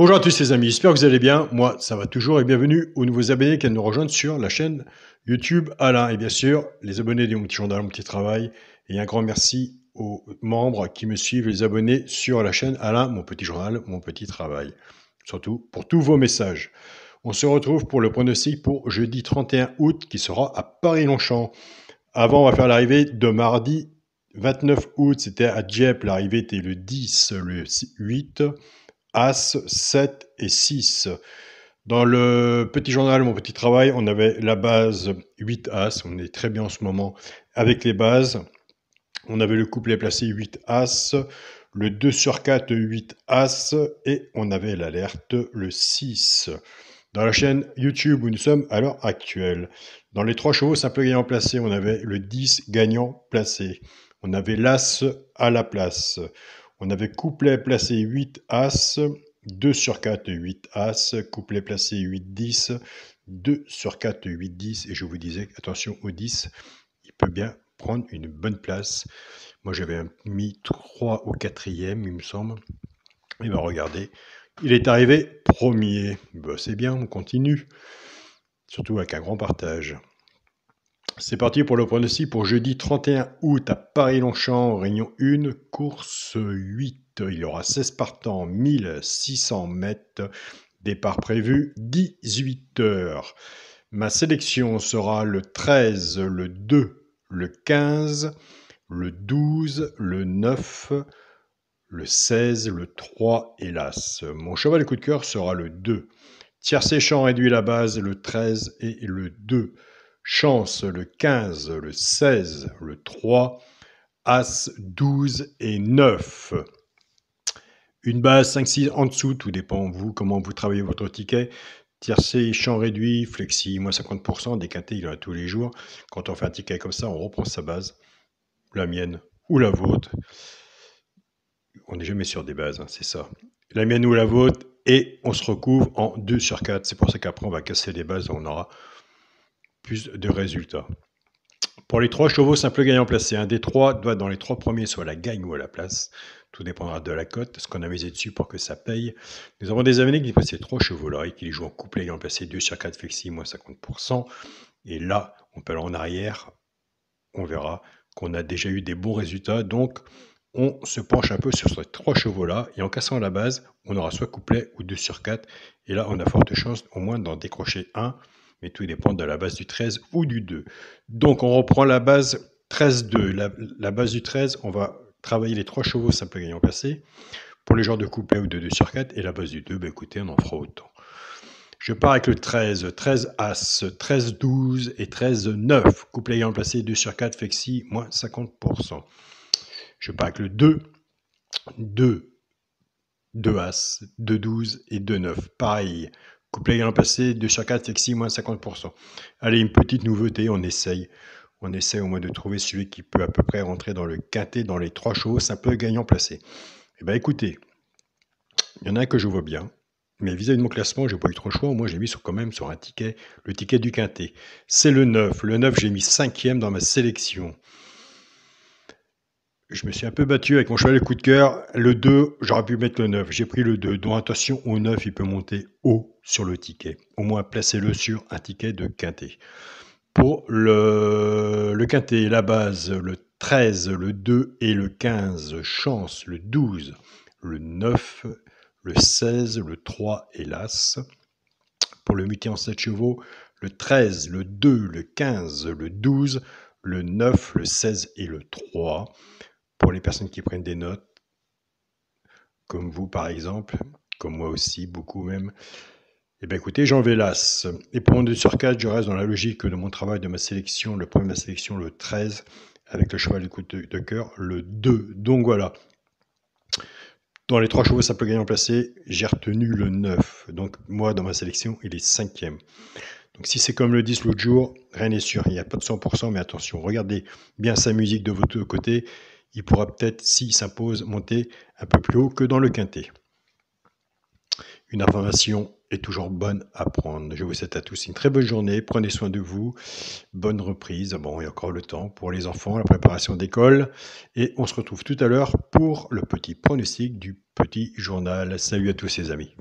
Bonjour à tous les amis, j'espère que vous allez bien. Moi, ça va toujours et bienvenue aux nouveaux abonnés qui viennent nous rejoindre sur la chaîne YouTube Alain. Et bien sûr, les abonnés de Mon Petit Journal, Mon Petit Travail. Et un grand merci aux membres qui me suivent, les abonnés sur la chaîne Alain, Mon Petit Journal, Mon Petit Travail. Surtout pour tous vos messages. On se retrouve pour le pronostic pour jeudi 31 août qui sera à Paris-Longchamp. Avant, on va faire l'arrivée de mardi 29 août. C'était à Dieppe. L'arrivée était le 10, le 8. As, 7 et 6. Dans le petit journal, mon petit travail, on avait la base 8 As. On est très bien en ce moment avec les bases. On avait le couplet placé 8 As, le 2 sur 4, 8 As, et on avait l'alerte le 6. Dans la chaîne YouTube où nous sommes à l'heure actuelle. Dans les 3 chevaux simple gagnant placé, on avait le 10 gagnant placé. On avait l'As à la place. On avait couplet placé 8 As, 2 sur 4, 8 As, couplet placé 8 10, 2 sur 4, 8 10, et je vous disais, attention au 10, il peut bien prendre une bonne place. Moi j'avais mis 3 au 4e, il me semble. Et bien regardez, il est arrivé premier. Ben, c'est bien, on continue. Surtout avec un grand partage. C'est parti pour le pronostic pour jeudi 31 août à Paris-Longchamp, Réunion 1, course 8. Il y aura 16 partants, 1600 mètres. Départ prévu 18 heures. Ma sélection sera le 13, le 2, le 15, le 12, le 9, le 16, le 3 et l'As. Mon cheval de coup de cœur sera le 2. Tiercé champ réduit la base le 13 et le 2. Chance le 15, le 16, le 3, As 12 et 9. Une base 5-6 en dessous, tout dépend de vous, comment vous travaillez votre ticket. Tiercé, champ réduit, flexi, moins 50%, déquinté, il y en a tous les jours. Quand on fait un ticket comme ça, on reprend sa base, la mienne ou la vôtre. On n'est jamais sur des bases, hein, c'est ça. La mienne ou la vôtre, et on se recouvre en 2 sur 4. C'est pour ça qu'après, on va casser les bases, on aura plus de résultats. Pour les 3 chevaux simple gagnant placé, un des 3 doit dans les 3 premiers soit à la gagne ou à la place. Tout dépendra de la cote, ce qu'on a misé dessus pour que ça paye. Nous avons des abonnés qui passent ces 3 chevaux-là et qui les jouent en couplet gagnant placé 2 sur 4 flexi, moins 50%. Et là, on peut aller en arrière, on verra qu'on a déjà eu des bons résultats. Donc, on se penche un peu sur ces 3 chevaux-là. Et en cassant la base, on aura soit couplet ou 2 sur 4. Et là, on a forte chance au moins d'en décrocher un. Mais tout dépend de la base du 13 ou du 2. Donc, on reprend la base 13-2. La base du 13, on va travailler les 3 chevaux simple gagnant placé. Pour les genres de couplet ou de 2 sur 4. Et la base du 2, bah, écoutez, on en fera autant. Je pars avec le 13, 13 As, 13 12 et 13 9. Couplet gagnant placé 2 sur 4, flexi, moins 50%. Je pars avec le 2, 2, 2 As, 2 12 et 2 9. Pareil. Couplet gagnant placé 2 sur 4, flexi, moins 50%. Allez, une petite nouveauté, on essaye. On essaie au moins de trouver celui qui peut à peu près rentrer dans le quintet, dans les 3 chevaux, simple gagnant placé. Eh bien écoutez, il y en a un que je vois bien. Mais vis-à-vis de mon classement, j'ai pas eu trop le choix. Moi, j'ai mis quand même sur un ticket, le ticket du quintet. C'est le 9. Le 9, j'ai mis 5e dans ma sélection. Je me suis un peu battu avec mon cheval de coup de cœur. Le 2, j'aurais pu mettre le 9. J'ai pris le 2. Donc attention, au 9, il peut monter haut sur le ticket. Au moins, placez-le sur un ticket de quintet. Pour le quintet, la base, le 13, le 2 et le 15. Chance, le 12, le 9, le 16, le 3 et l'As. Pour le muté en 7 chevaux, le 13, le 2, le 15, le 12, le 9, le 16 et le 3. Pour les personnes qui prennent des notes, comme vous par exemple, comme moi aussi, beaucoup même, eh bien écoutez, j'en vais l'As. Et pour mon 2 sur 4, je reste dans la logique de mon travail, de ma sélection, le premier de ma sélection, le 13, avec le cheval du coup de cœur, le 2. Donc voilà. Dans les 3 chevaux simple gagnant placé, j'ai retenu le 9. Donc moi, dans ma sélection, il est 5e. Donc si c'est comme le 10 l'autre jour, rien n'est sûr. Il n'y a pas de 100%, mais attention, regardez bien sa musique de votre côté. Il pourra peut-être, s'il s'impose, monter un peu plus haut que dans le quintet. Une information est toujours bonne à prendre. Je vous souhaite à tous une très bonne journée. Prenez soin de vous. Bonne reprise. Bon, il y a encore le temps pour les enfants, la préparation d'école. Et on se retrouve tout à l'heure pour le petit pronostic du petit journal. Salut à tous les amis.